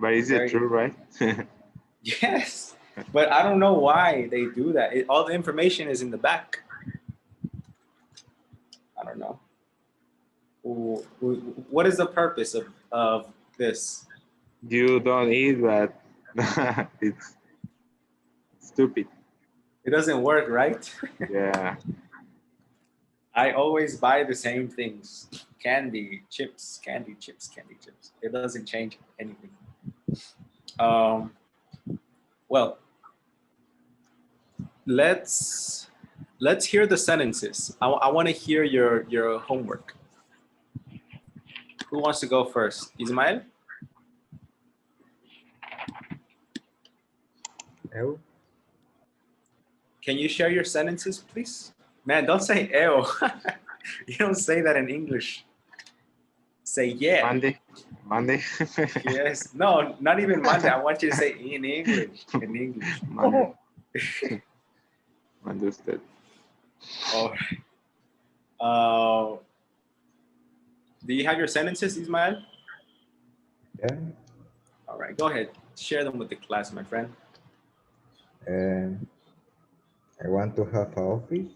But is it true, right? Yes, but I don't know why they do that. All the information is in the back. I don't know. What is the purpose of this? You don't eat, but it's stupid. It doesn't work, right? Yeah. I always buy the same things. Candy, chips, candy, chips, candy, chips. It doesn't change anything. Um, well, let's hear the sentences. I want to hear your homework. Who wants to go first? Ismael? Eu? Can you share your sentences, please? Man, don't say ew. You don't say that in English. Say yeah. Monday. Monday. Yes. No, not even Monday. I want you to say in English. In English. Monday. Understood. All right. Do you have your sentences, Ismael? Yeah. All right, go ahead. Share them with the class, my friend. I want to have an office.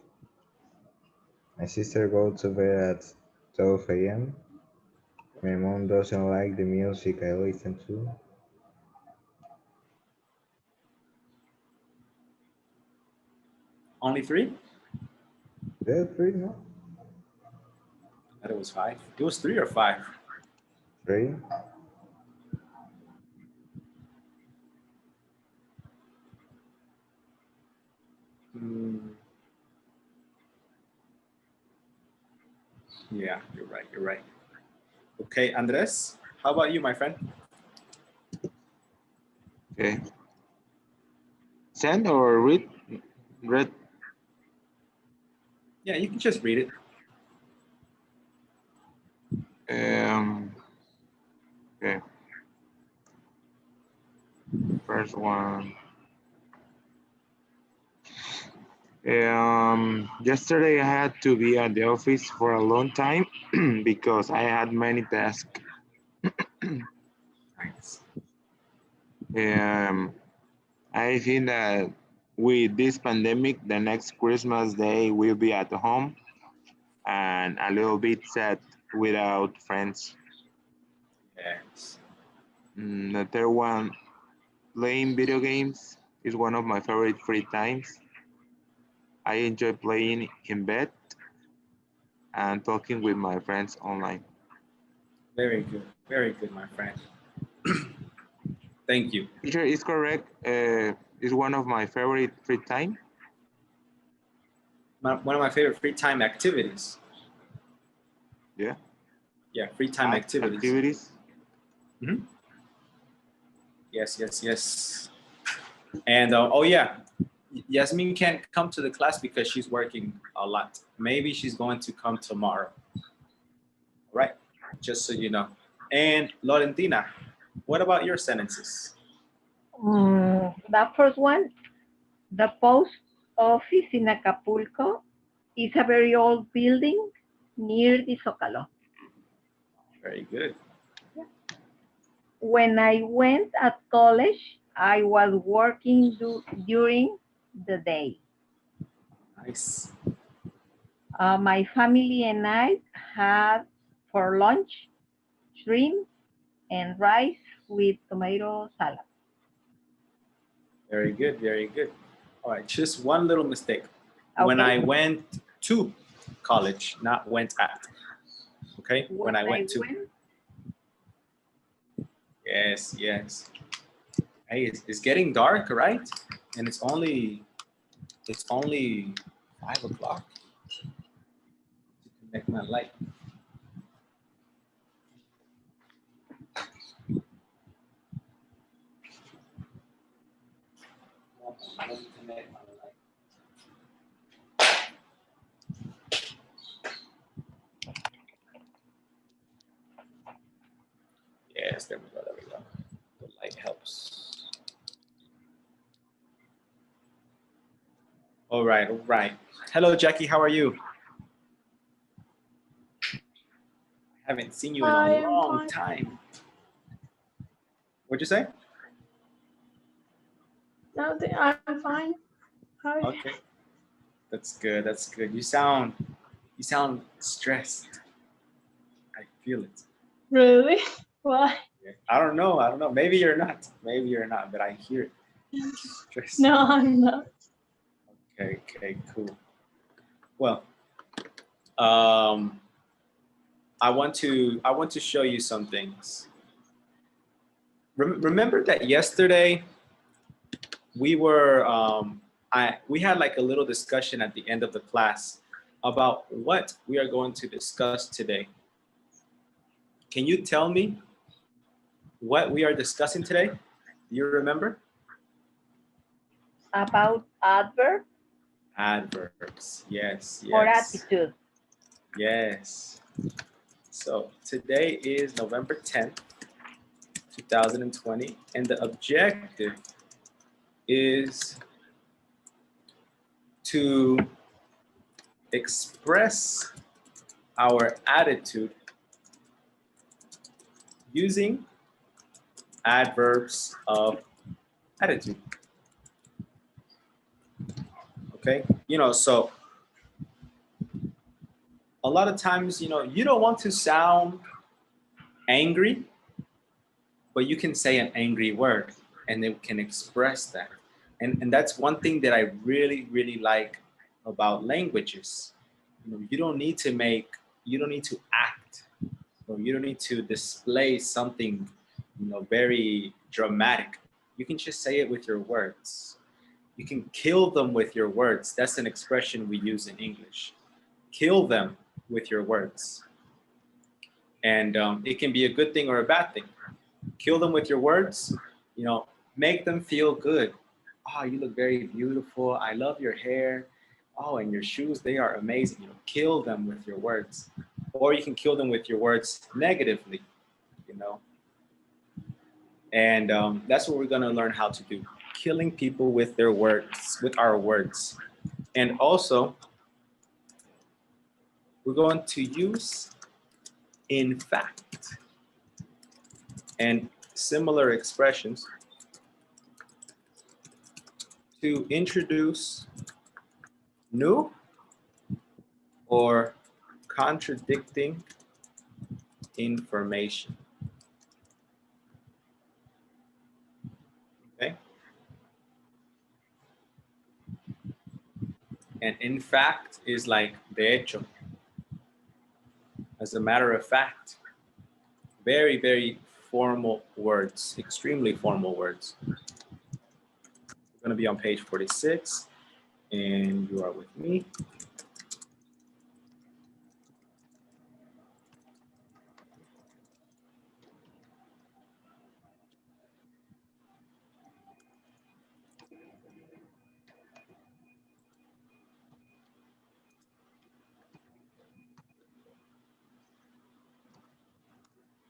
My sister goes to bed at 12 a.m. My mom doesn't like the music I listen to. Only 3? Yeah, 3, no? I thought it was 5. It was 3 or 5. 3. Yeah, you're right. You're right. Okay, Andres, how about you, my friend? Okay. Send or read? Read. Yeah, you can just read it. Okay. First one. Yesterday I had to be at the office for a long time because I had many tasks. Nice. I think that with this pandemic, the next Christmas day will be at home and a little bit sad without friends. Yes. The third one, playing video games is one of my favorite free times. I enjoy playing in bed and talking with my friends online. Very good. Very good, my friend. Thank you. Teacher is correct. Is one of my favorite free time. One of my favorite free time activities. Yeah. Yeah, free time activities. Activities. Mm-hmm. Yes, yes, yes. And oh yeah, Yasmin can't come to the class because she's working a lot. Maybe she's going to come tomorrow. Right? Just so you know. And Laurentina, what about your sentences? The first one, the post office in Acapulco is a very old building near the Zócalo. Very good. When I went at college, I was working during the day. Nice. My family and I had for lunch shrimp and rice with tomato salad. Very good. Very good. All right. Just one little mistake. Okay. When I went to college, not went at. Okay. When I went to. Yes. Yes. Hey, it's getting dark, right? And it's only 5 o'clock. Connect my light. Yes, there we go. There we go. The light helps. All right. All right. Hello, Jackie. How are you? I haven't seen you in a long time. What'd you say? No, I'm fine. How? Okay, that's good. That's good. You sound stressed. I feel it. Really? Why? Yeah. I don't know. I don't know. Maybe you're not. Maybe you're not. But I hear it. Stress. No, I'm not. Okay. Okay. Cool. Well, I want to show you some things. Remember that yesterday we were we had like a little discussion at the end of the class about what we are going to discuss today. Can you tell me what we are discussing today? Do you remember? About adverb Adverbs. Yes. Yes. or attitude. Yes. So today is November 10th, 2020, and the objective is to express our attitude using adverbs of attitude. Okay, so a lot of times, you don't want to sound angry, but you can say an angry word and it can express that. And that's one thing that I really, really like about languages. You don't need to act, or you don't need to display something, very dramatic. You can just say it with your words. You can kill them with your words. That's an expression we use in English. Kill them with your words. And it can be a good thing or a bad thing. Kill them with your words, make them feel good. Oh, you look very beautiful. I love your hair. Oh, and your shoes, they are amazing. Kill them with your words. Or you can kill them with your words negatively, And that's what we're gonna learn how to do. Killing people with their words, with our words. And also, we're going to use in fact and similar expressions to introduce new or contradicting information. Okay? And in fact is like de hecho. As a matter of fact. Very, very formal words, extremely formal words. We're going to be on page 46, and you are with me.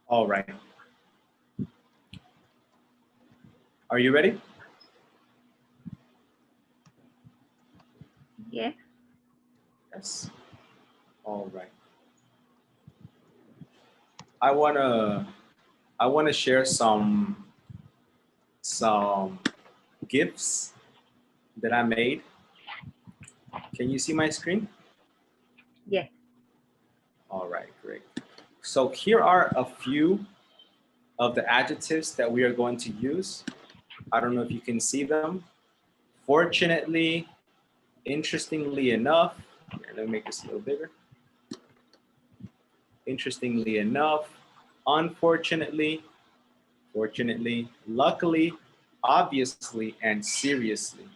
All right. Are you ready? Yes. Yes. All right. I wanna share some GIFs that I made. Can you see my screen? Yes. All right, great. So here are a few of the adjectives that we are going to use. I don't know if you can see them. Fortunately, interestingly enough, here, let me make this a little bigger. Interestingly enough, unfortunately, fortunately, luckily, obviously, and seriously.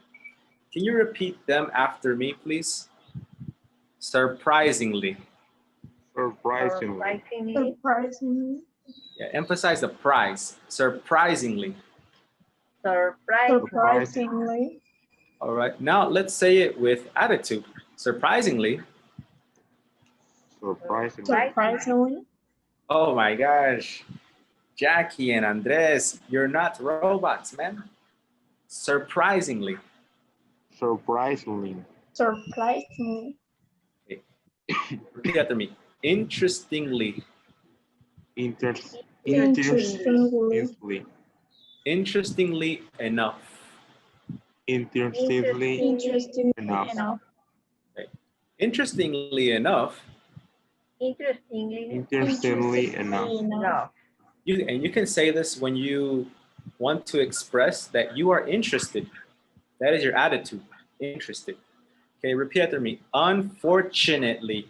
Can you repeat them after me, please? Surprisingly. Surprisingly. Surprisingly. Yeah, emphasize the prize. Surprisingly. Surprisingly. All right, now let's say it with attitude. Surprisingly. Surprisingly. Oh my gosh. Jackie and Andres, you're not robots, man. Surprisingly. Surprisingly. Surprisingly. Okay. Repeat after me. Interestingly. Interestingly. Interestingly. Interestingly enough. Interestingly Interesting enough. enough. Okay. Interestingly enough, Interestingly enough. No. you can say this when you want to express that you are interested. That is your attitude, interested. Okay, repeat after me. Unfortunately.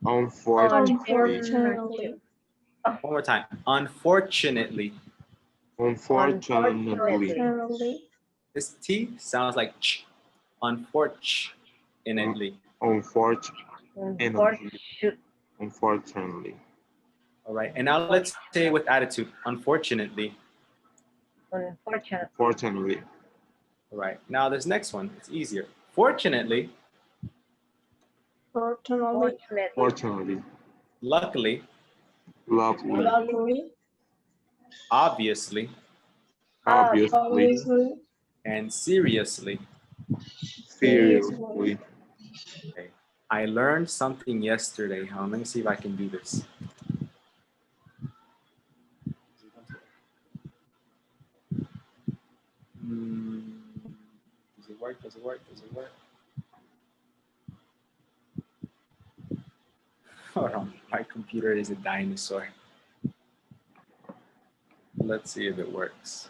Unfortunately. Unfortunately. One more time. Unfortunately. Unfortunately. Unfortunately. This T sounds like ch. Unfortunately. Unfortunately. Unfortunately. All right. And now let's say with attitude. Unfortunately. Unfortunately. All right. Now this next one, it's easier. Fortunately. Fortunately. Fortunately. Luckily. Lovely. Luckily. Obviously. Obviously. Obviously. And seriously. Seriously. Okay. I learned something yesterday. Let me see if I can do this. Does it work? Does it work? Does it work? Hold on. My computer is a dinosaur. Let's see if it works.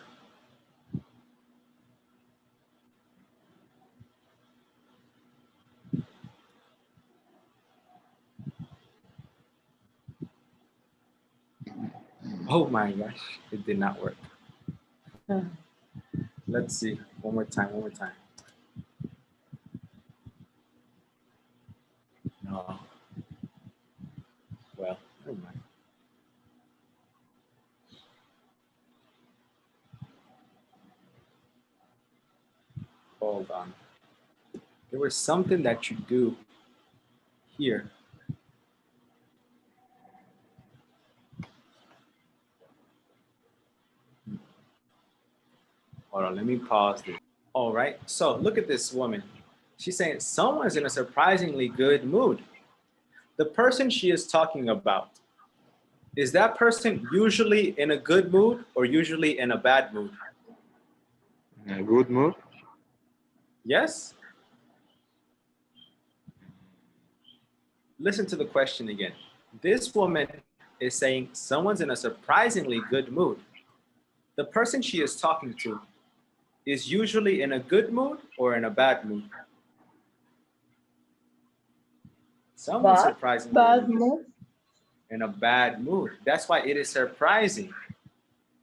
Oh my gosh, it did not work. Let's see. One more time, one more time. No. Well, never mind. Hold on. There was something that you do here. Hold on, let me pause this. All right, so look at this woman. She's saying someone's in a surprisingly good mood. The person she is talking about, is that person usually in a good mood or usually in a bad mood? In a good mood. Yes? Listen to the question again. This woman is saying someone's in a surprisingly good mood. The person she is talking to is usually in a good mood or in a bad mood? Someone's surprisingly Bad mood. in a bad mood. That's why it is surprising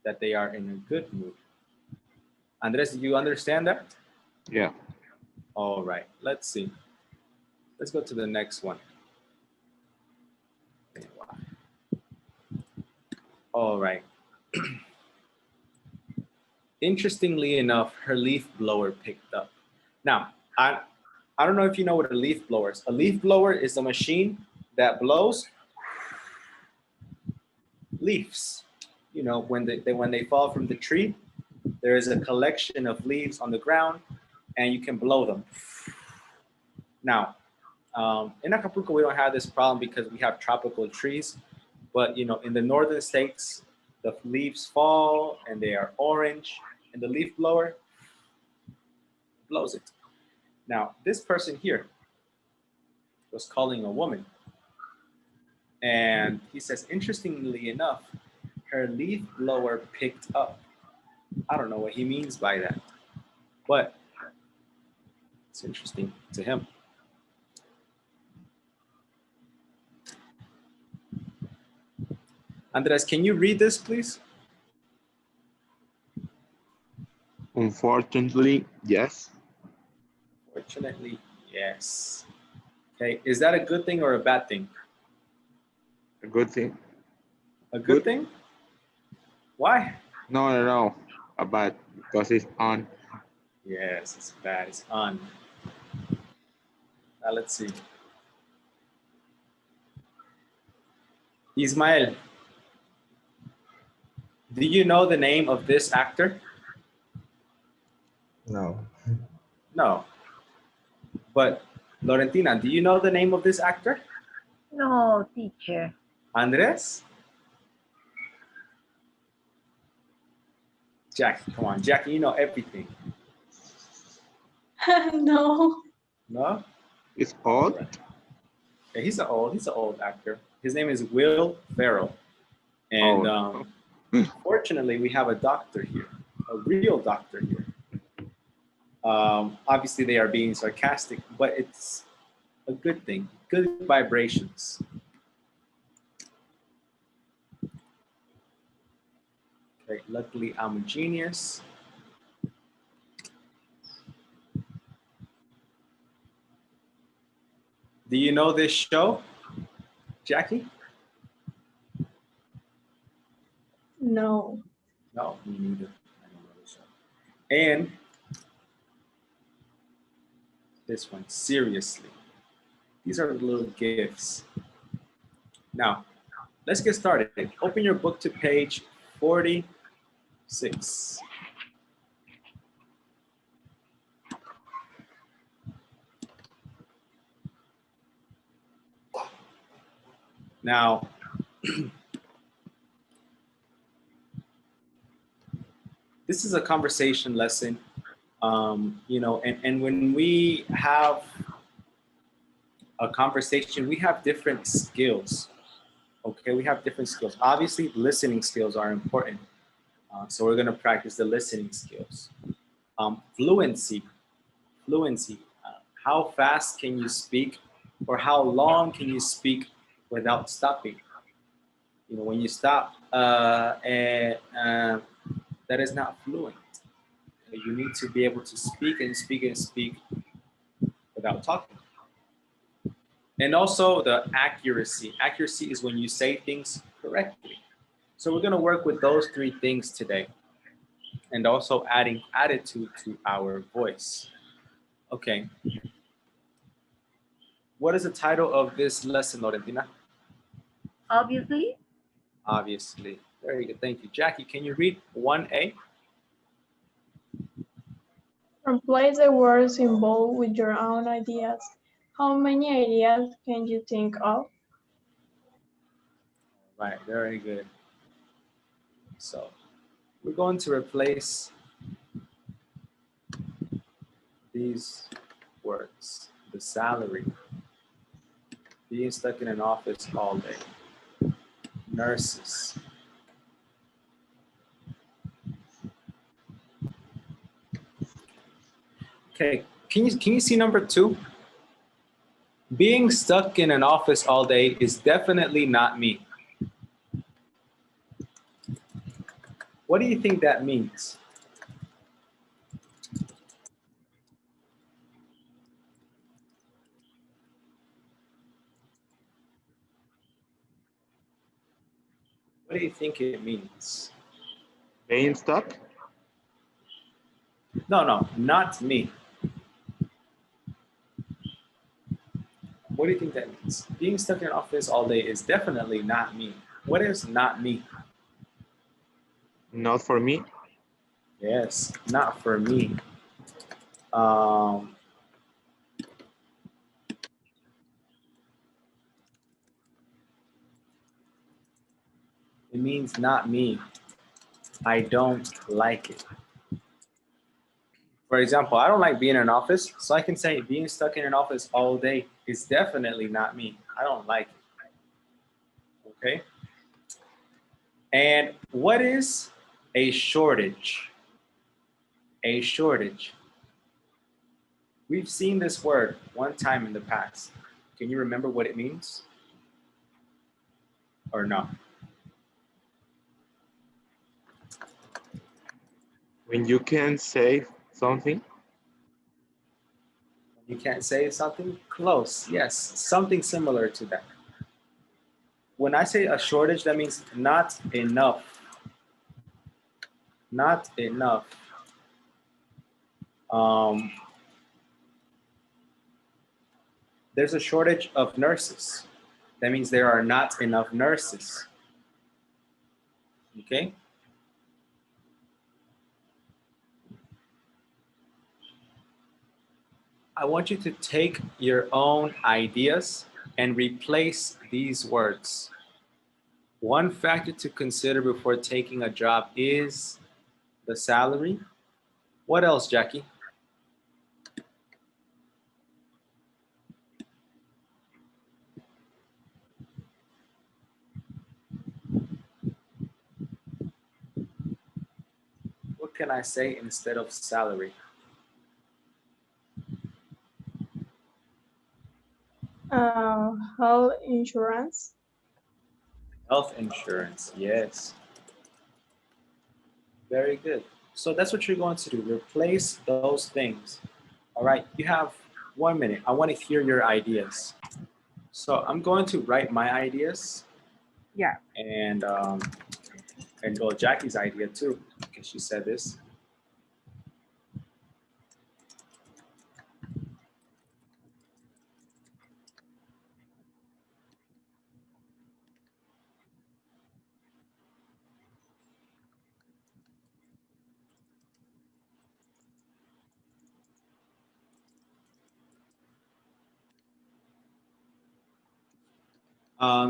that they are in a good mood. Andres, do you understand that? Yeah. All right, let's see. Let's go to the next one. All right. Interestingly enough, her leaf blower picked up. Now, I don't know if you know what a leaf blower is. A leaf blower is a machine that blows leaves. You know, when they fall from the tree, there is a collection of leaves on the ground, and you can blow them. Now, in Acapulco, we don't have this problem because we have tropical trees. But you know, in the northern states, the leaves fall and they are orange, and the leaf blower blows it. Now, this person here was calling a woman, and he says, interestingly enough, her leaf blower picked up. I don't know what he means by that, but it's interesting to him. Andres, can you read this, please? Unfortunately, yes. Fortunately, yes. Okay, is that a good thing or a bad thing? A good thing. A good thing? Why? No. A bad, because it's on. Yes, it's bad. It's on. Now let's see. Ismael, do you know the name of this actor? No. No. But Laurentina, do you know the name of this actor? No, teacher. Andres? Jackie, come on. Jackie, you know everything. No. No? It's old. Yeah, he's an old actor. His name is Will Ferrell. And fortunately, we have a doctor here, a real doctor here. Obviously, they are being sarcastic, but it's a good thing. Good vibrations. Okay, luckily, I'm a genius. Do you know this show, Jackie? No. No, me neither. I don't know this show. And this one, seriously. These are little gifts. Now, let's get started. Open your book to page 46. Now, this is a conversation lesson, you know, and when we have a conversation, we have different skills, okay? We have different skills. Obviously, listening skills are important. So we're gonna practice the listening skills. Fluency. How fast can you speak, or how long can you speak without stopping? You know, when you stop, that is not fluent. You need to be able to speak and speak and speak without talking. And also the accuracy. Accuracy is when you say things correctly. So we're gonna work with those three things today, and also adding attitude to our voice. Okay. What is the title of this lesson, Laurentina? Obviously, Obviously. Very good, thank you. Jackie, can you read 1A? Replace the words involved with your own ideas. How many ideas can you think of? Right, very good. So we're going to replace these words. The salary, being stuck in an office all day, nurses, okay, can you see number 2? Being stuck in an office all day is definitely not me. What do you think that means? What do you think it means? Being stuck. No, not me. What do you think that means? Being stuck in an office all day is definitely not me. What is not me? Not for me. Yes, not for me. It means not me. I don't like it. For example, I don't like being in an office, so I can say being stuck in an office all day is definitely not me. I don't like it. Okay? And what is a shortage? A shortage. We've seen this word one time in the past. Can you remember what it means? Or no? When you can say something. You can't say something? Close, yes, something similar to that. When I say a shortage, that means not enough. Not enough. There's a shortage of nurses. That means there are not enough nurses. Okay? I want you to take your own ideas and replace these words. One factor to consider before taking a job is the salary. What else, Jackie? What can I say instead of salary? Health insurance. Health insurance, yes. Very good. So that's what you're going to do. Replace those things. All right, you have 1 minute. I want to hear your ideas. So I'm going to write my ideas Yeah. and go Jackie's idea too, because she said this.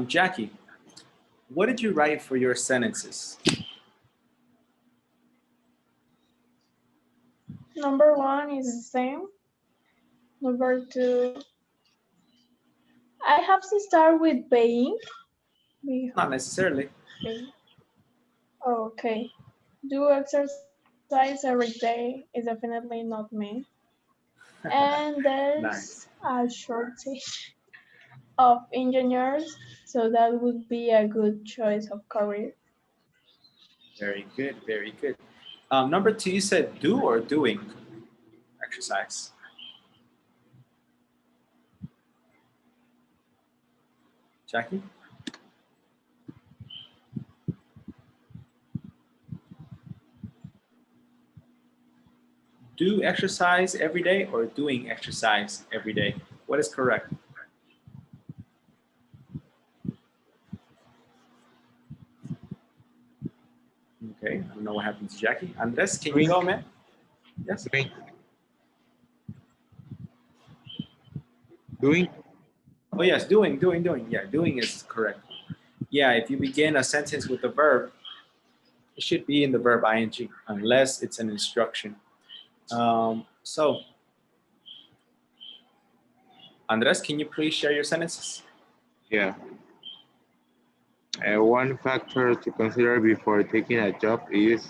Jackie, what did you write for your sentences? Number 1 is the same. Number 2, I have to start with paying. Not necessarily. Okay. Do exercise every day is definitely not me. And there's Nice. a shortage of engineers, so that would be a good choice of career. Very good, very good. Number 2, you said do or doing exercise? Jackie? Do exercise every day or doing exercise every day? What is correct? Okay, I don't know what happened to Jackie. Andres, can you go, man? Yes. Doing? Oh yes, doing. Yeah, doing is correct. Yeah, if you begin a sentence with the verb, it should be in the verb ing, unless it's an instruction. So, Andres, can you please share your sentences? Yeah. One factor to consider before taking a job is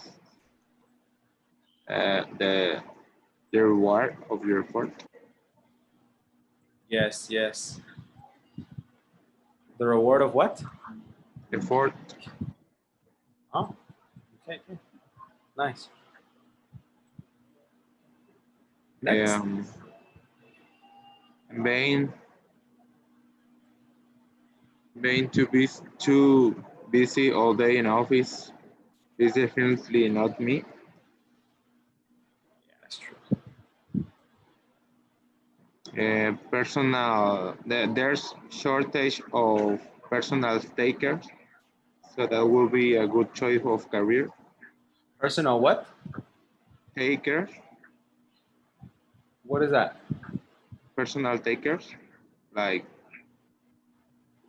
the reward of your effort. Yes, yes. The reward of what? Effort. Oh, okay. Nice. Next. Being too busy all day in office is definitely not me. Yeah, that's true. There's shortage of personal takers, so that will be a good choice of career. Personal what? Takers, What is that? personal takers, like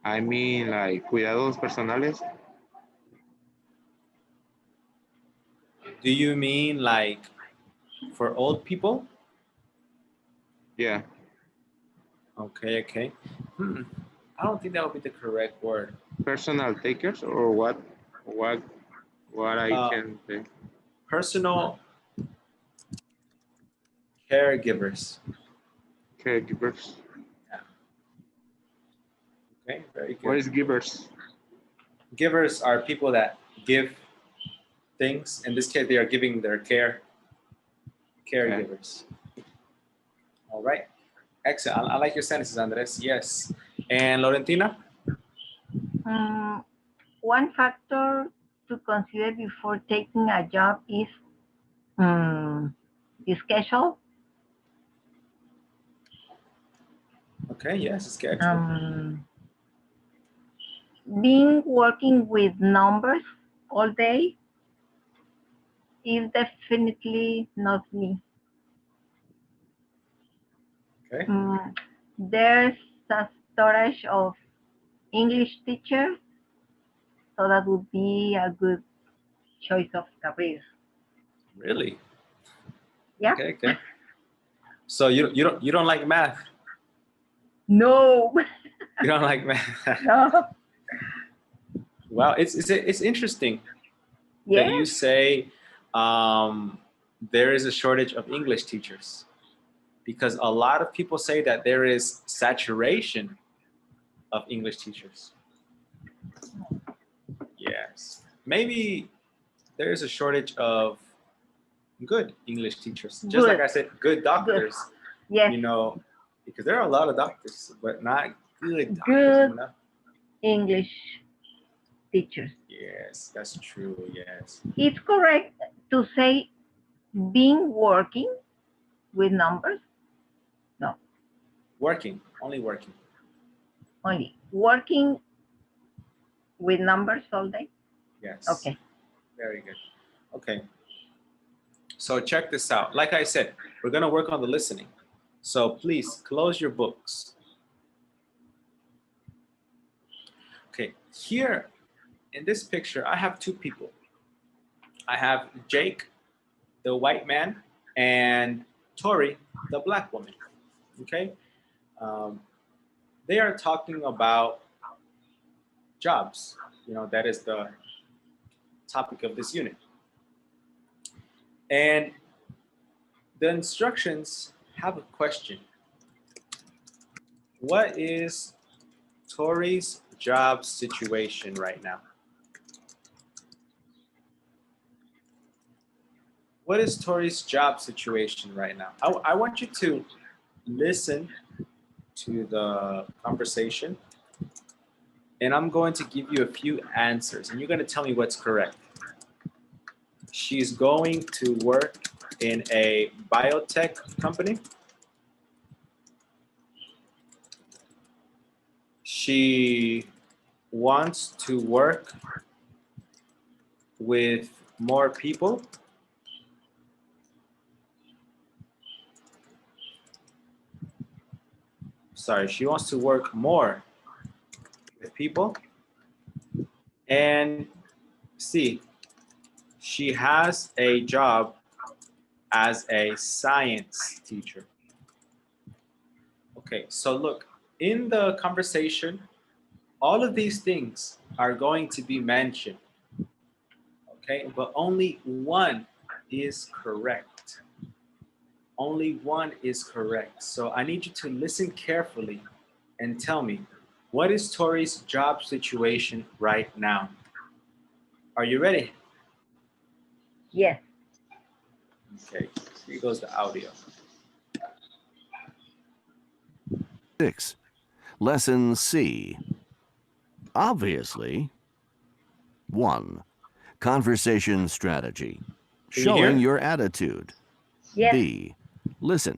like cuidados personales. Do you mean like for old people? Yeah. Okay. I don't think that would be the correct word. Personal takers or what I can say. Personal caregivers. Caregivers. Yeah. Okay, very good. What is givers? Givers are people that give things. In this case, they are giving their caregivers. Okay. All right. Excellent. I like your sentences, Andres. Yes. And Laurentina? One factor to consider before taking a job is the schedule. Okay, yes, schedule. Being working with numbers all day is definitely not me. Okay. There's a shortage of English teachers, so that would be a good choice of career. Really? Yeah. Okay, okay. So you don't like math? No. You don't like math? No. Well, it's interesting that Yes. you say there is a shortage of English teachers, because a lot of people say that there is saturation of English teachers. Yes. Maybe there is a shortage of good English teachers. Just like Good. I said, good doctors, Yes. you know, because there are a lot of doctors, but not good doctors, Good you know? English teachers. Yes, that's true, yes. It's correct to say being working with numbers. No, Working, only working. only working with numbers all day. Yes. Okay. Very good. Okay. So check this out. Like I said, we're going to work on the listening. So please close your books. Okay. Here in this picture, I have two people. I have Jake, the white man, and Tori, the black woman. Okay. They are talking about jobs. You know, that is the topic of this unit. And the instructions have a question. What is Tori's job situation right now? What is Tori's job situation right now? I want you to listen to the conversation, and I'm going to give you a few answers, and you're going to tell me what's correct. She's going to work in a biotech company. She wants to work with more people. Sorry, she wants to work more with people. And C, she has a job as a science teacher. Okay, so look, in the conversation, all of these things are going to be mentioned, okay? But only one is correct. Only one is correct. So I need you to listen carefully and tell me, what is Tori's job situation right now? Are you ready? Yes. Okay, here goes the audio. 6. Lesson C. Obviously. 1. Conversation strategy. Can you hear? Showing your attitude. Yes. B. Listen.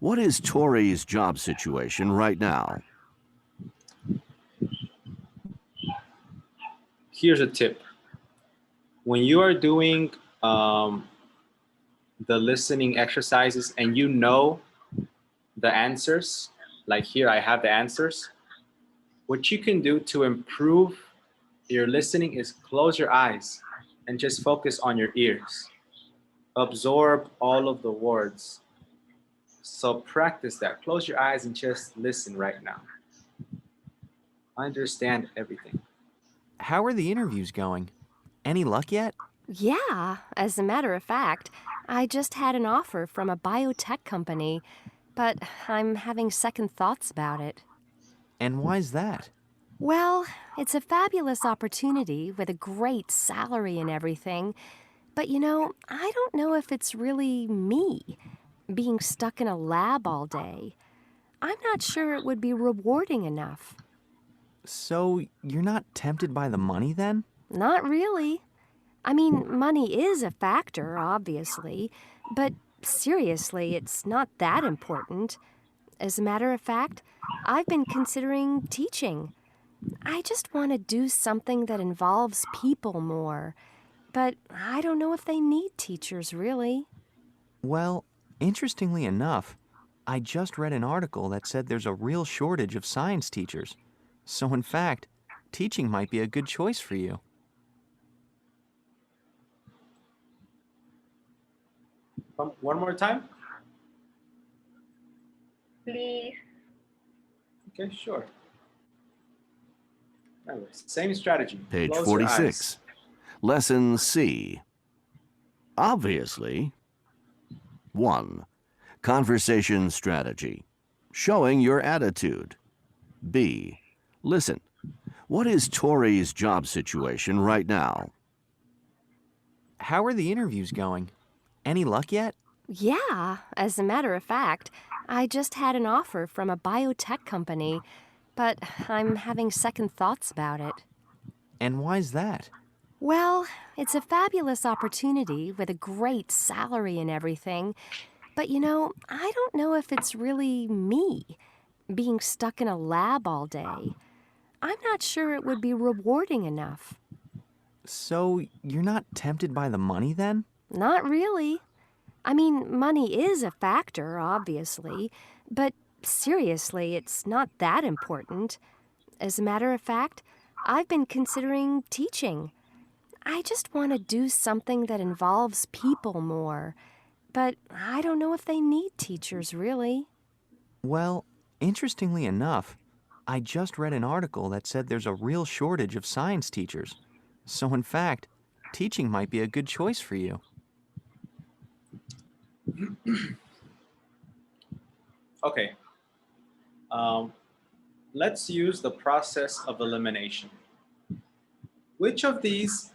What is Tori's job situation right now? Here's a tip. When you are doing the listening exercises and you know the answers, like here I have the answers, what you can do to improve your listening is close your eyes and just focus on your ears. Absorb all of the words. So practice that. Close your eyes and just listen right now. Understand everything. How are the interviews going? Any luck yet? Yeah, as a matter of fact, I just had an offer from a biotech company, but I'm having second thoughts about it. And why's that? Well, it's a fabulous opportunity with a great salary and everything, but you know, I don't know if it's really me, being stuck in a lab all day. I'm not sure it would be rewarding enough. So, you're not tempted by the money then? Not really. I mean, money is a factor, obviously, but seriously, it's not that important. As a matter of fact, I've been considering teaching. I just want to do something that involves people more, but I don't know if they need teachers, really. Well, interestingly enough, I just read an article that said there's a real shortage of science teachers. So, in fact, teaching might be a good choice for you. One more time? Please. Okay, sure. Anyway, same strategy. Page Close your 46. eyes. Lesson C. Obviously. 1. Conversation strategy. Showing your attitude. B. Listen. What is Tori's job situation right now? How are the interviews going? Any luck yet? Yeah, as a matter of fact, I just had an offer from a biotech company, but I'm having second thoughts about it. And why's that? Well, it's a fabulous opportunity with a great salary and everything, but I don't know if it's really me, being stuck in a lab all day. I'm not sure it would be rewarding enough. So, you're not tempted by the money then? Not really. I mean, money is a factor, obviously, but seriously, it's not that important. As a matter of fact, I've been considering teaching. I just want to do something that involves people more, but I don't know if they need teachers, really. Well, interestingly enough, I just read an article that said there's a real shortage of science teachers. So, in fact, teaching might be a good choice for you. Okay. Let's use the process of elimination. Which of these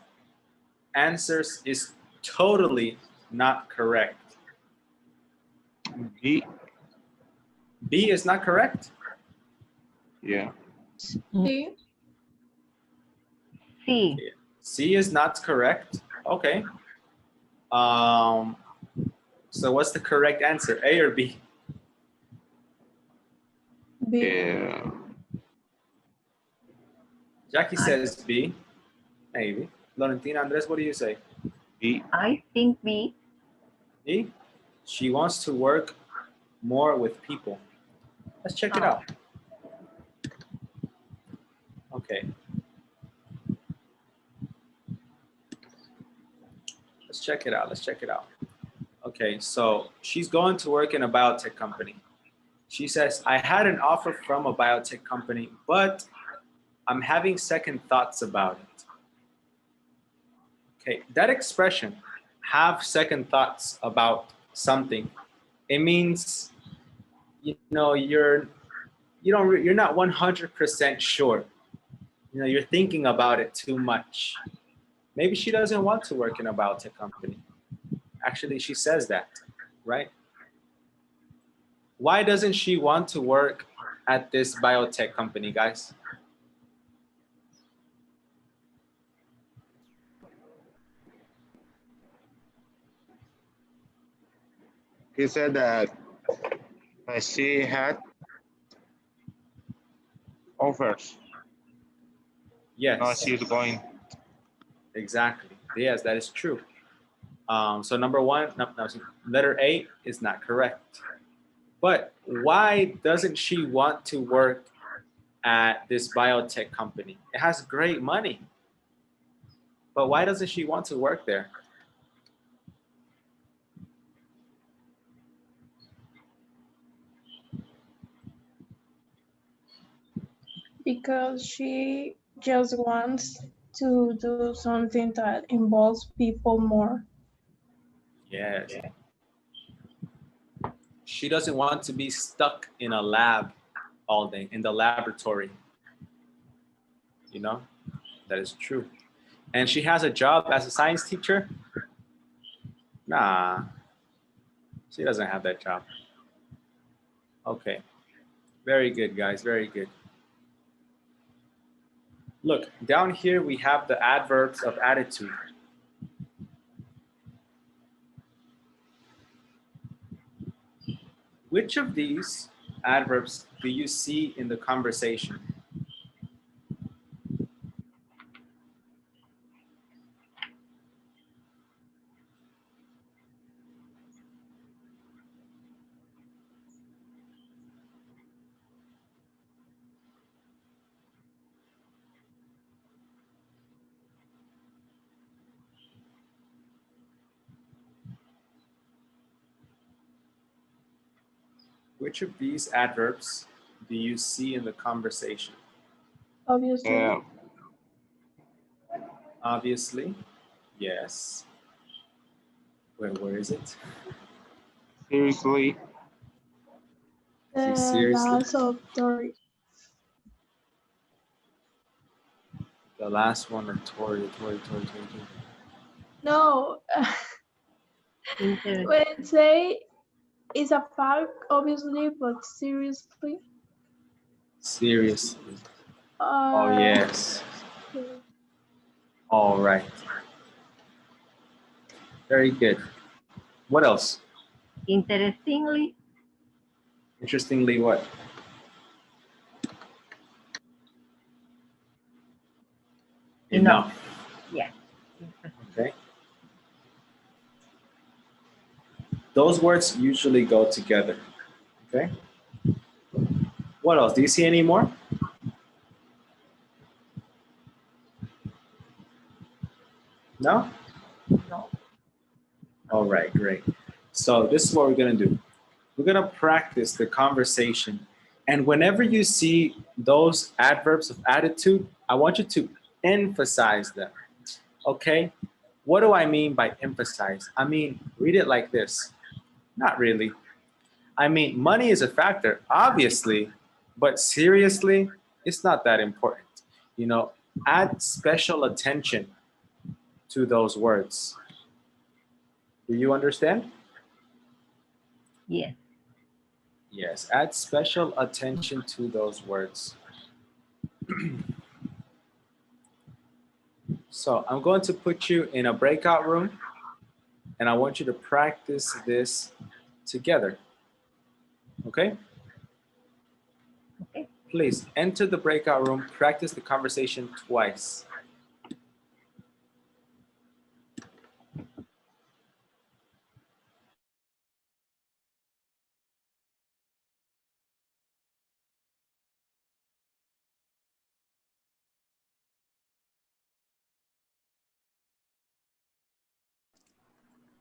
answers is totally not correct? B. B is not correct? Yeah. C. C. C is not correct. Okay. So what's the correct answer, A or B? B. Yeah. Jackie says B, maybe. Florentina, Andres, what do you say? B. I think B. B? She wants to work more with people. Let's check it out. Okay. Let's check it out. Let's check it out. Okay, so she's going to work in a biotech company. She says, I had an offer from a biotech company, but I'm having second thoughts about it. Okay, that expression, have second thoughts about something, it means, you're not 100% sure. You're thinking about it too much. Maybe she doesn't want to work in a biotech company. Actually, she says that, right? Why doesn't she want to work at this biotech company, guys? He said that she had offers. Yes. No, she's going. Exactly. Yes, that is true. So number one, letter A is not correct. But why doesn't she want to work at this biotech company? It has great money. But why doesn't she want to work there? Because she just wants to do something that involves people more. Yes. She doesn't want to be stuck in a lab all day, in the laboratory. That is true. And she has a job as a science teacher? Nah, she doesn't have that job. Okay, very good, guys, very good. Look, down here we have the adverbs of attitude. Which of these adverbs do you see in the conversation? Which of these adverbs do you see in the conversation? Obviously. Obviously, yes. Where is it? Seriously. The Seriously? last of Tori. The last one of Tori. No. Interesting. When say it's a fact, obviously, but seriously. Seriously. Oh, yes. All right. Very good. What else? Interestingly, Interestingly, what? Enough. yeah. Okay. Those words usually go together. Okay. What else? Do you see any more? No? No. All right, great. So this is what we're going to do. We're going to practice the conversation. And whenever you see those adverbs of attitude, I want you to emphasize them. Okay? What do I mean by emphasize? I mean, read it like this. Not really. I mean, money is a factor, obviously, but seriously, it's not that important. You know, add special attention to those words. Do you understand? Yes. Yes, add special attention to those words. So I'm going to put you in a breakout room and I want you to practice this together. Okay? Okay. Please enter the breakout room, practice the conversation twice.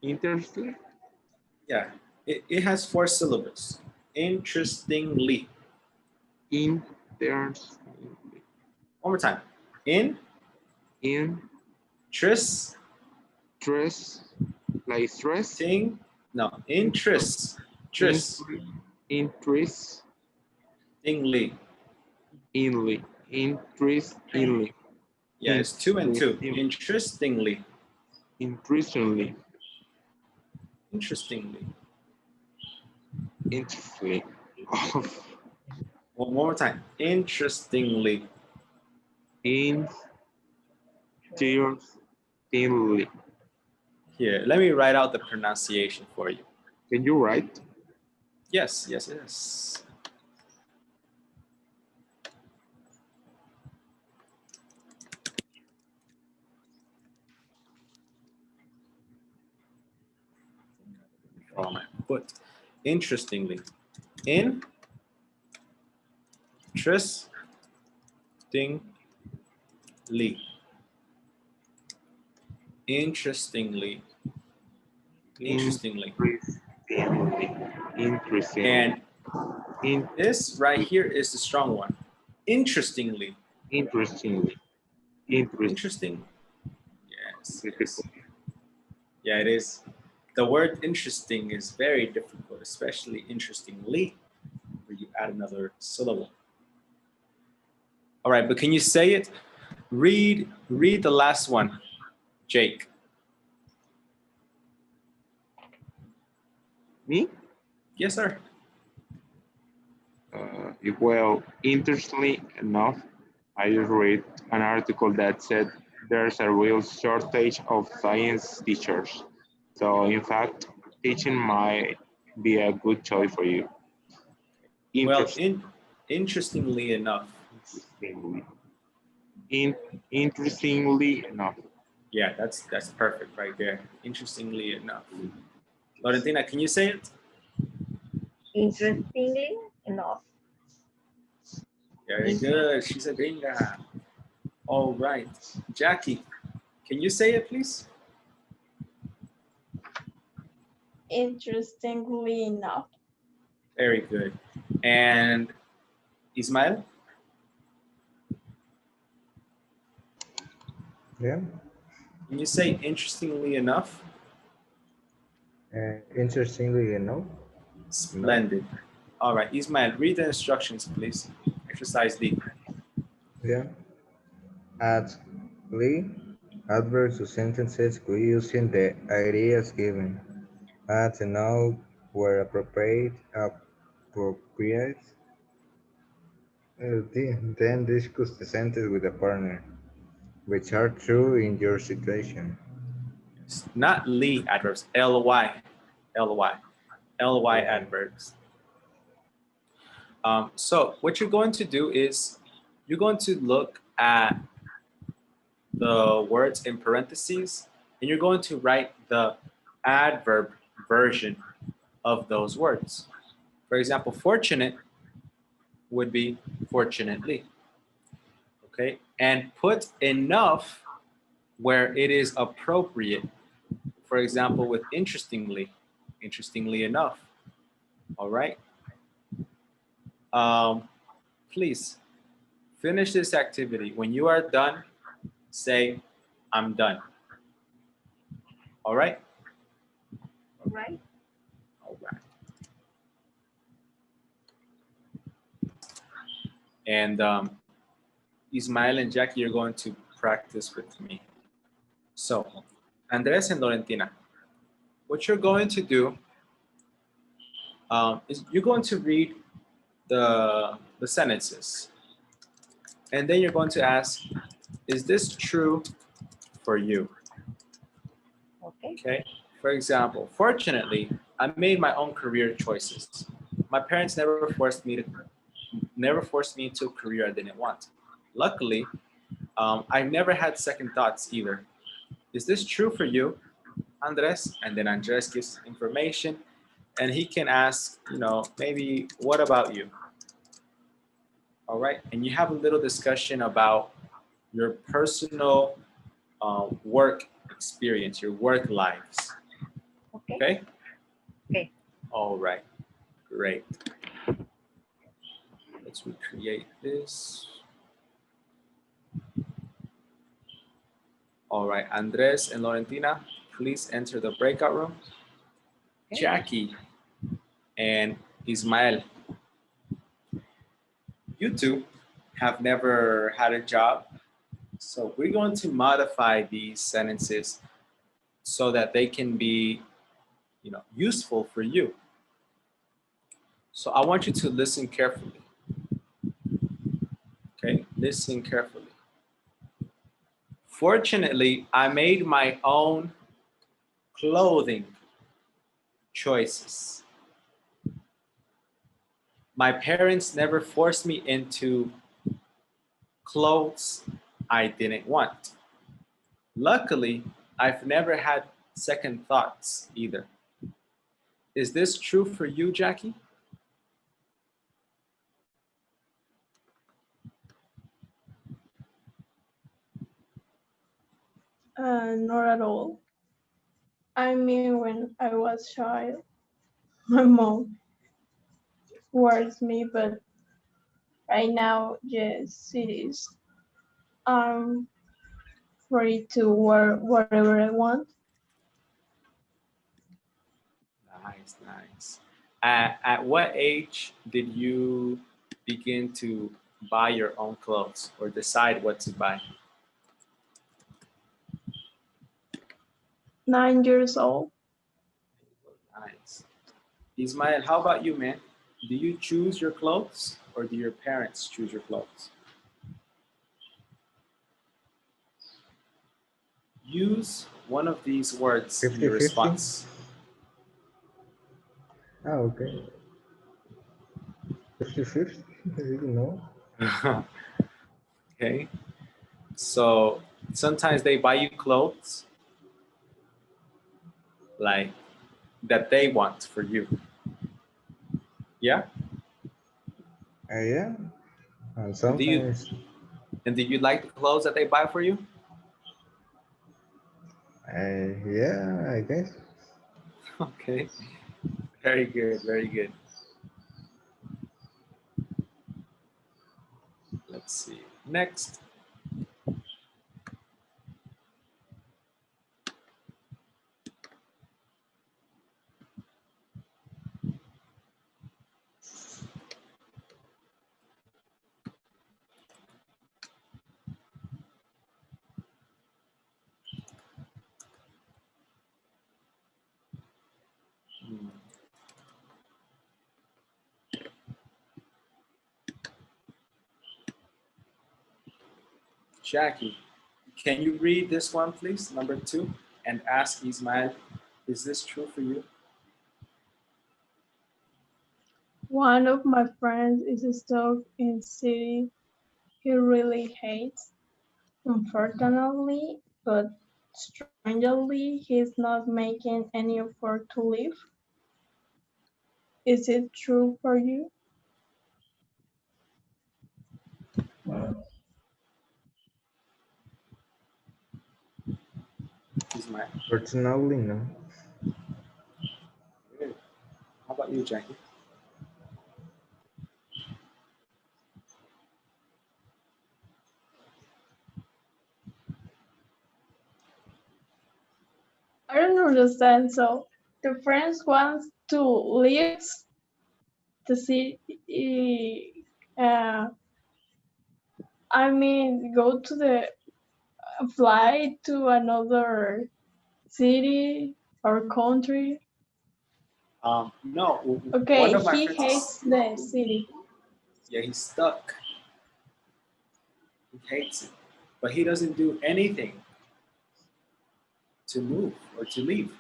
Interesting. Yeah, it has 4 syllables. Interestingly. Interesting. One more time. In. Tris. Stress. Like stress. Ting. No. Interest. Tris. Interest. Ingly. Inly. Interestingly. Yeah, it's 2 and 2. Interestingly. Interestingly. Interestingly. Interestingly. One more time. Interestingly. Interestingly. Here, let me write out the pronunciation for you. Can you write? Yes, yes, yes. Oh, my foot. Interestingly. In. Interestingly. Interestingly. Interestingly. Interesting. And this right here is the strong one. Interestingly. Interestingly. Interesting. Yes, yes. Yeah, it is. The word interesting is very difficult, especially interestingly, where you add another syllable. All right, but can you say it? Read the last one, Jake. Me? Yes, sir. Well, interestingly enough, I just read an article that said there's a real shortage of science teachers. So in fact, teaching might be a good choice for you. Well, interestingly enough. Interestingly enough. Yeah, that's perfect right there. Interestingly enough. Laurentina, can you say it? Interestingly enough. Very good. She's a gringa. All right. Jackie, can you say it, please? Interestingly enough. Very good. And Ismael? Yeah. Can you say interestingly enough? Interestingly enough, no. Splendid. All right, Ismael, read the instructions, please. Exercise D. Yeah. Add Lee adverbs to sentences using the ideas given. Add a note where appropriate. Then discuss the sentence with a partner, which are true in your situation. It's not Lee adverbs, L-Y. L-Y. L-Y Yeah. adverbs. So what you're going to do is you're going to look at the words in parentheses and you're going to write the adverb version of those words. For example, fortunate would be fortunately. Okay, and put enough where it is appropriate. For example, with interestingly enough. All right. Please finish this activity. When you are done, say, I'm done. All right? All right. All right. And Ismael and Jackie, you're going to practice with me. So, Andres and Laurentina, what you're going to do is you're going to read the sentences. And then you're going to ask, is this true for you? Okay. Okay. For example, fortunately, I made my own career choices. My parents never forced me into a career I didn't want. Luckily, I never had second thoughts either. Is this true for you, Andres? And then Andres gives information, and he can ask, maybe, what about you? All right, and you have a little discussion about your personal work experience, your work lives. Okay. Okay? Okay. All right, great. Let's recreate this. All right, Andres and Laurentina, please enter the breakout room. Okay. Jackie and Ismael, you two have never had a job. So we're going to modify these sentences so that they can be, useful for you. So I want you to listen carefully. Okay, listen carefully. Fortunately, I made my own clothing choices. My parents never forced me into clothes I didn't want. Luckily, I've never had second thoughts either. Is this true for you, Jackie? Not at all. I mean, when I was child, my mom forced me, but right now, yes, it is. I'm free to wear whatever I want. Nice, nice. At what age did you begin to buy your own clothes or decide what to buy? 9 years old. Nice. Ismael, how about you, man? Do you choose your clothes or do your parents choose your clothes? Use one of these words in your 50-50? response. Okay. 50-50? I didn't know. Okay. So sometimes they buy you clothes like that they want for you. Yeah? Yeah. And And sometimes, do you like the clothes that they buy for you? yeah, I guess. Okay. Very good, very good. Let's see. Next. Jackie, can you read this one, please? Number 2, and ask Ismael, is this true for you? One of my friends is stuck in city he really hates. Unfortunately, but strangely, he's not making any effort to leave. Is it true for you? Ismael. Personally, no. Good. How about you, Jackie? I don't understand. So the friends wants to leave the city. I mean, go to the fly to another city or country. No. Okay, One of my he friends hates the city. yeah, he's stuck. He hates it, but he doesn't do anything to move or to leave.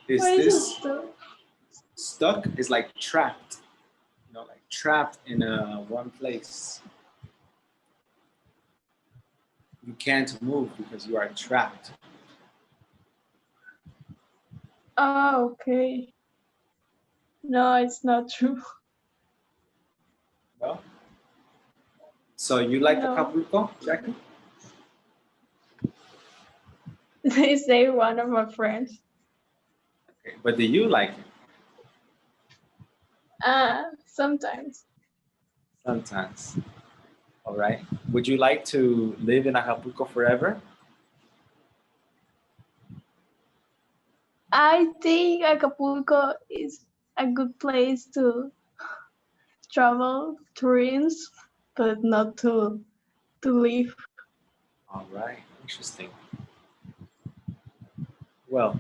Is Why is this it so? stuck? Is like trapped, like trapped in one place. You can't move because you are trapped. Oh, okay. No, it's not true. No? So you like No. Acapulco, Jackie? They say one of my friends. Okay. But do you like it? Sometimes. Sometimes. All right. Would you like to live in Acapulco forever? I think Acapulco is a good place to travel, tourists, but not to live. All right. Interesting. Well,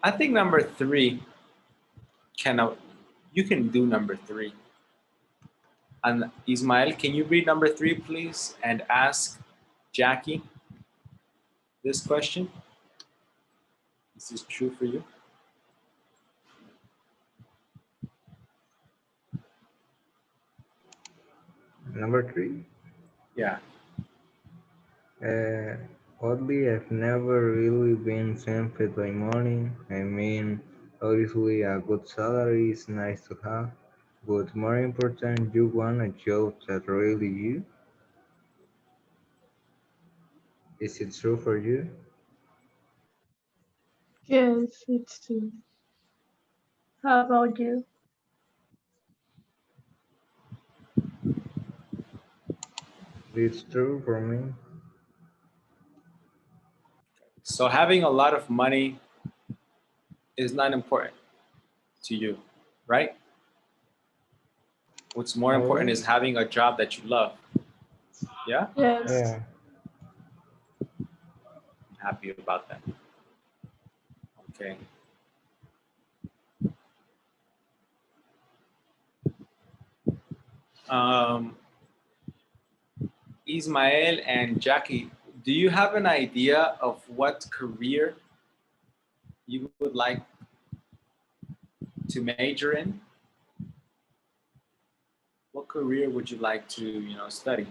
I think number 3 you can do number 3. And Ismael, can you read number 3, please, and ask Jackie this question? This is true for you. Number 3. Yeah. Oddly, I've never really been tempted by money. I mean, obviously, a good salary is nice to have, but more important, you want a job that really you. Is it true for you? Yes, it's true. How about you? It's true for me. So having a lot of money is not important to you, right? What's more important Oh, is having a job that you love. Yeah? Yes. yeah. I'm happy about that. Okay. Ismael and Jackie, do you have an idea of what career you would like to major in? What career would you like to, study?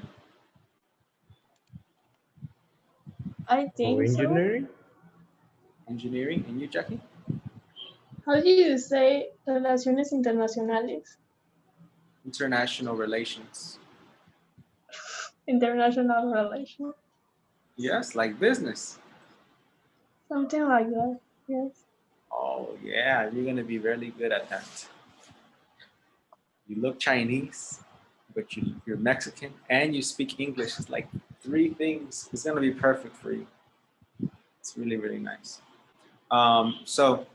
I Of think so. engineering? Engineering, and you, Jackie? How do you say relaciones internacionales? International relations. International relations. Yes, like business. Something like that. Yes. Oh yeah, you're gonna be really good at that. You look Chinese, but you're Mexican and you speak English. It's like three things. It's gonna be perfect for you. It's really, really nice. So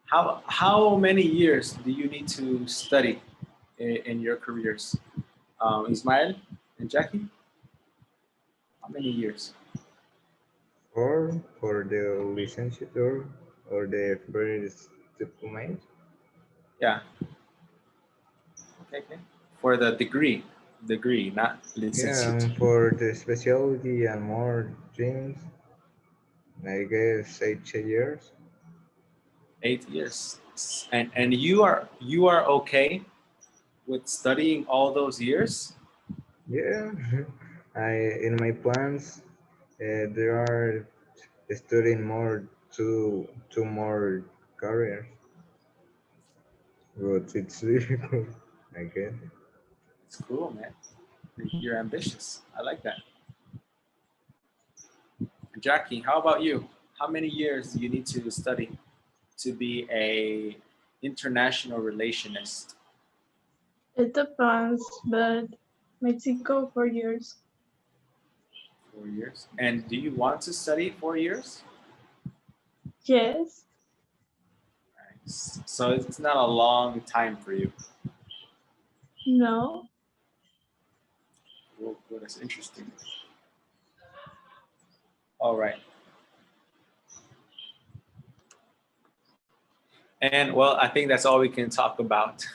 how many years do you need to study in your careers? Ismael and Jackie, how many years? Or for the licensure or the first document. Yeah. Okay, okay. For the degree, not Yeah, licentiate. for the specialty and more things, I guess 8 years. 8 years. And you are okay with studying all those years? Yeah, I in my plans there are studying more two more careers, but it's difficult. I guess. It's cool, man. You're ambitious. I like that. Jackie, how about you? How many years do you need to study to be a international relationist? It depends, but Mexico for years. 4 years. And do you want to study 4 years? Yes. Nice. So it's not a long time for you. No. Cool, cool. That's interesting. All right. And well, I think that's all we can talk about.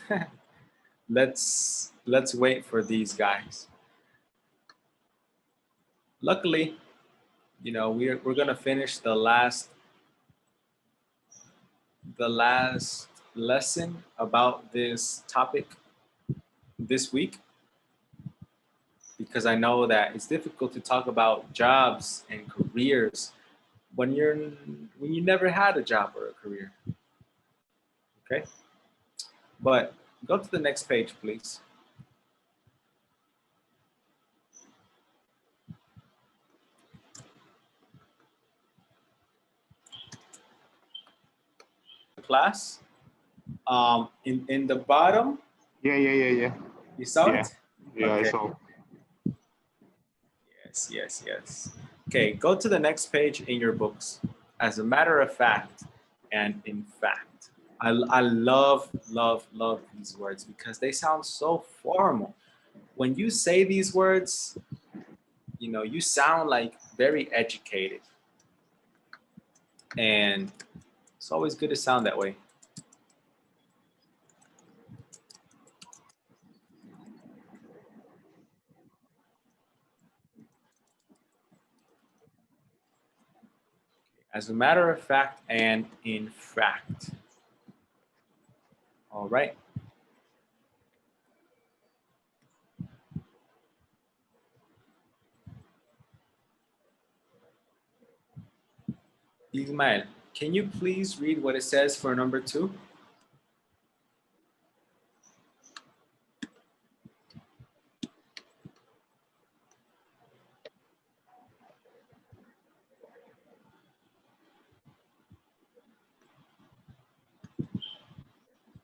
Let's wait for these guys. Luckily, you know, we're gonna finish the last lesson about this topic this week, because I know that it's difficult to talk about jobs and careers when you never had a job or a career. Okay, but go to the next page, please. Class, in the bottom, Yeah. you saw Yeah. it. Yeah, I Okay. saw. Yes. Okay, go to the next page in your books. As a matter of fact, and in fact, I love these words because they sound so formal. When you say these words, you know, you sound like very educated. And it's always good to sound that way. As a matter of fact, and in fact. All right. Ismael, can you please read what it says for number 2?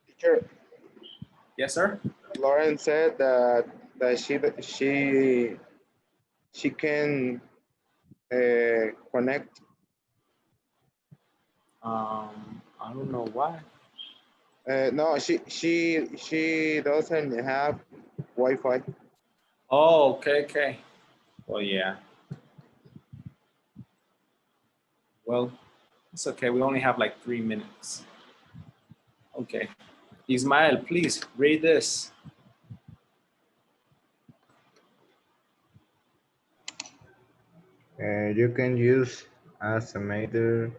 Teacher, Yes, sir. Lauren said that she can connect. I don't know why. No, she doesn't have Wi-Fi. Oh, okay. Well, yeah. Well, it's okay. We only have like 3 minutes. Okay. Ismael, please read this. You can use as a matter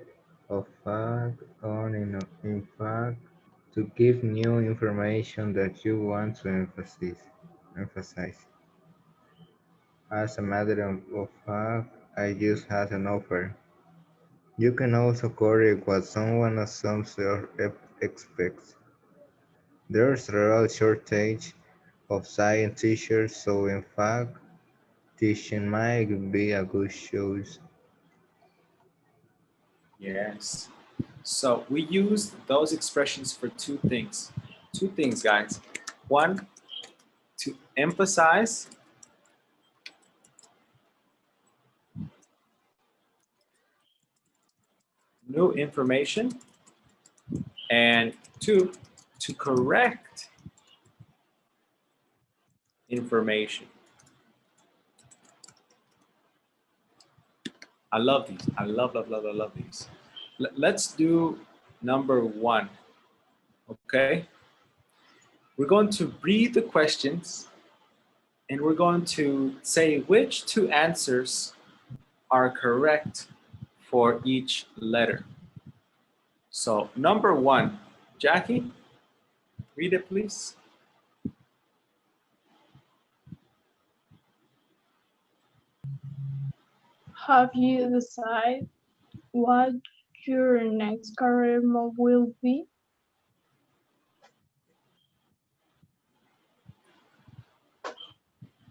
of fact or in fact to give new information that you want to emphasize. As a matter of fact, I use has an offer. You can also correct what someone assumes or expects. There's a real shortage of science teachers, so in fact, teaching might be a good choice. Yes. So we use those expressions for two things. Two things, guys. One, to emphasize new information, and two, to correct information. I love these. I love these. Let's do number one. Okay. We're going to read the questions and we're going to say which two answers are correct for each letter. So number one, Jackie, read it please. Have you decided what your next career move will be?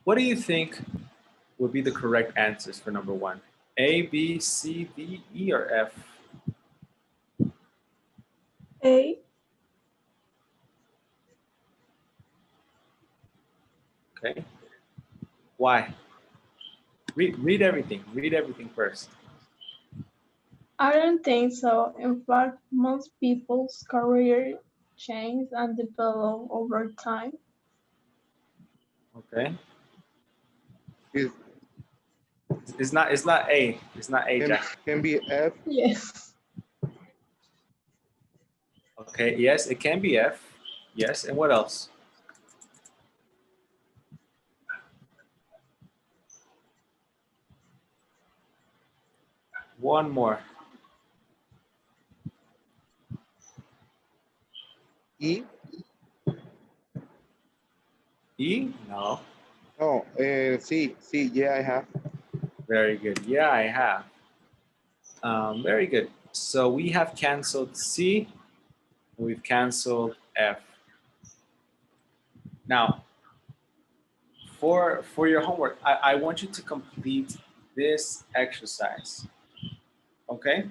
What do you think would be the correct answers for number one? A, B, C, D, E, or F? A. Okay. Why? Read everything. Read everything first. I don't think so. In fact, most people's career change and develop over time. Okay. It It's not A. It's not A, Jack. can be F. Yes. Okay, yes, it can be F. Yes, and what else? One more. E. E? No. Oh, C. C. Yeah, I have. Very good. Yeah, I have. Very good. So we have canceled C. We've canceled F. Now, for your homework, I want you to complete this exercise. Okay?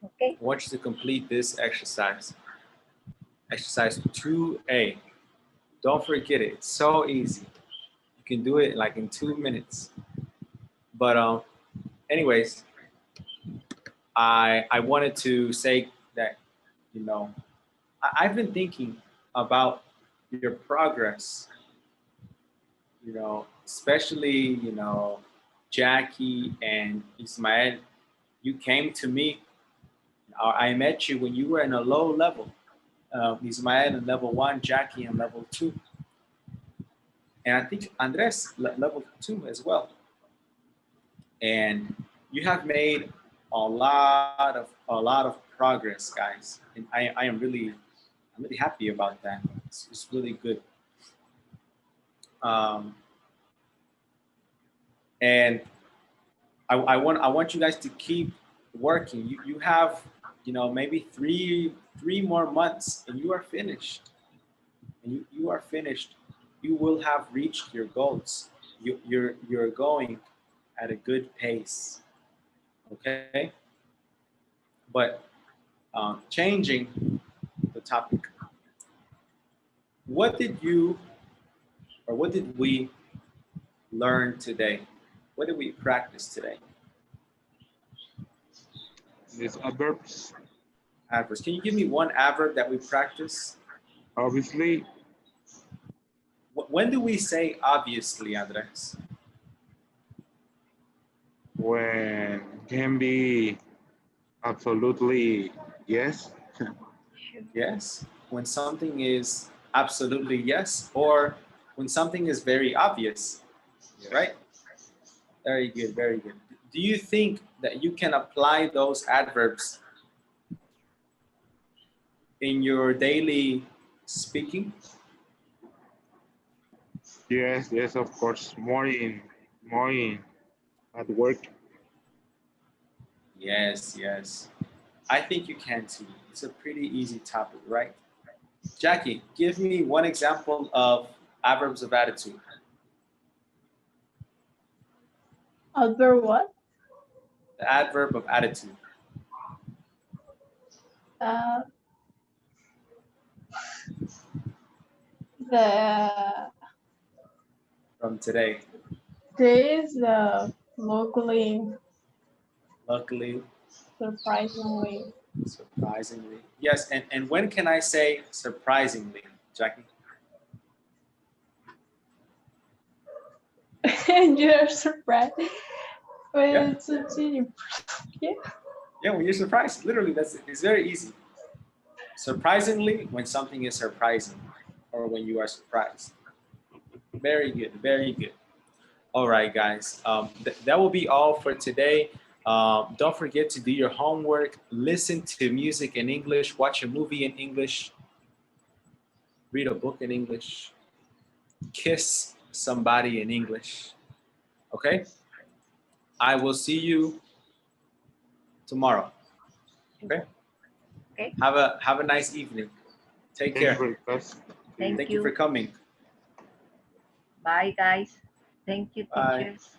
Okay. I want you to complete this exercise. Exercise 2A. Don't forget it. It's so easy. You can do it like in 2 minutes. But anyways, I wanted to say that, you know, I've been thinking about your progress, you know, especially, you know, Jackie and Ismael. You came to me, I met you when you were in a low level. Ismael in level 1, Jackie in level 2. And I think Andres level 2 as well. And you have made a lot of progress, guys. And I'm really happy about that. It's really good. And I want you guys to keep working. You have, you know, maybe three more months and you are finished. And you are finished. You will have reached your goals. You're going at a good pace. Okay. But changing the topic. What did we learn today? What did we practice today? These adverbs. Adverbs. Can you give me one adverb that we practice? Obviously, When do we say obviously, Andres? when can be absolutely yes. Yes. When something is absolutely yes, or when something is very obvious, right? Very good, very good. Do you think that you can apply those adverbs in your daily speaking? Yes, yes, of course. More in at work. Yes, yes. I think you can too. It's a pretty easy topic, right? Jackie, give me one example of adverbs of attitude. Adverb what? The adverb of attitude. Uh, the From today. This luckily, Luckily, surprisingly. surprisingly. Yes, and when can I say surprisingly, Jackie? You're surprised. But Yeah. it's a genius. Yeah. Yeah, when you're surprised. Literally, it's very easy. Surprisingly, when something is surprising, or when you are surprised. Very good, very good. All right, guys. That will be all for today. Don't forget to do your homework, listen to music in English, watch a movie in English, read a book in English, kiss somebody in English. Okay? I will see you tomorrow. Okay? Okay. Have a nice evening. Take Thank you care. for the class. Thank Thank you you. for coming. Bye, guys. Thank you, Bye. teachers.